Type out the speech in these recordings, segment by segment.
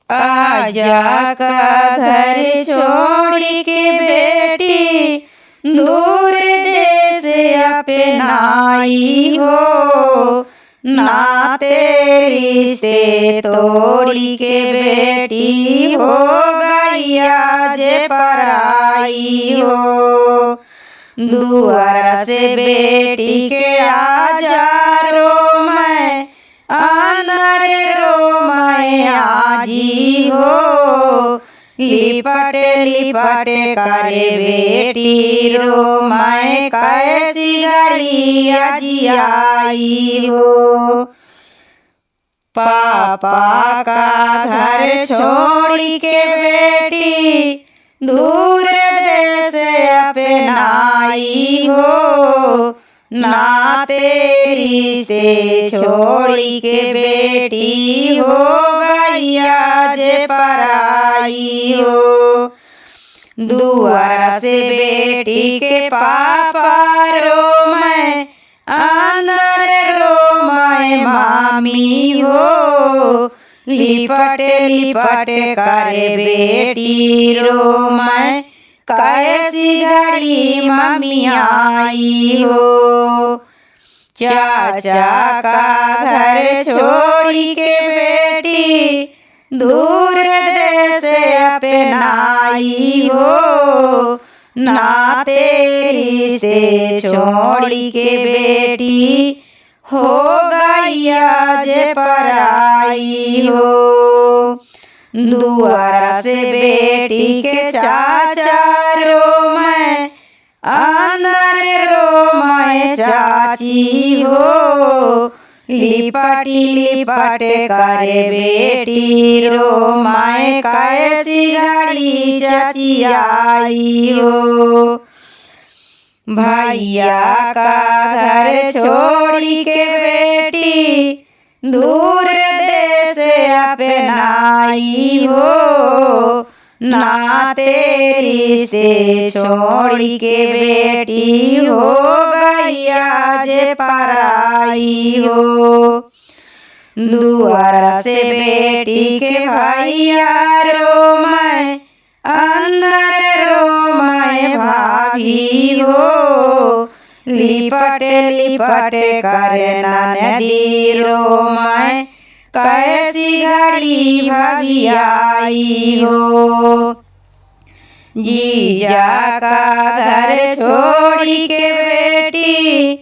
आजा का घर छोड़ के बेटी दूर देश अपनाई हो, ना तेरी से तोड़ी के बेटी हो गई आज पराई हो। दुआर से बेटी के आजा रो मैं अंदर रो मैं आजी हो, लिपट लिपट करे बेटी रो मैं कैसी घड़ी अजी आई हो। पापा का घर छोड़ के बेटी दूर देश अपनाई हो, ना तेरी से छोड़ी के बेटी हो गई आज पराई हो। दुआर से बेटी के पापा रो मैं अंदर रो मैं मामी हो, लिपट लिपट करे बेटी रो मैं कैसी घड़ी मम्मी आई हो। चाचा का घर छोड़ के बेटी दूर देश अपनाई हो, ना तेरी से छोड़ के बेटी हो गई आज पराई हो। दुआर से बेटी के चाचा रो मैं अंदर रो मैं चाची हो, लिपटी लिपट करे बेटी रो मैं कैसी घड़ी चाची आई हो। भैया का घर छोड़ के बेटी दूर देश अपनाई हो, ना तेरी से छोड़ के बेटी हो गई आज पराई हो। दुआर से बेटी के भैया रो मैं अंदर रो मैं भाभी हो, लिपट लिपट करे नदी रो मैं कैसी घड़ी भाभी आई हो। जीजा का घर छोड़ के बेटी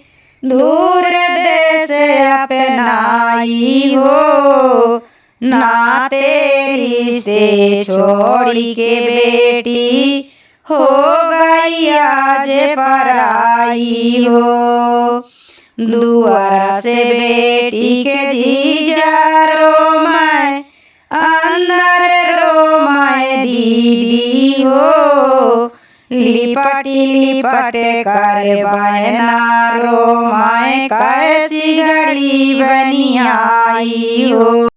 दूर देश अपनाई हो, ना तेरी से छोड़ के बेटी हो गई आज पराई हो। दुआर से बेटी के जीजा रो मैं अंदर रो मैं दीदी हो, लिपटी लिपट कर बहना रो मैं कैसी घड़ी बनी आई हो।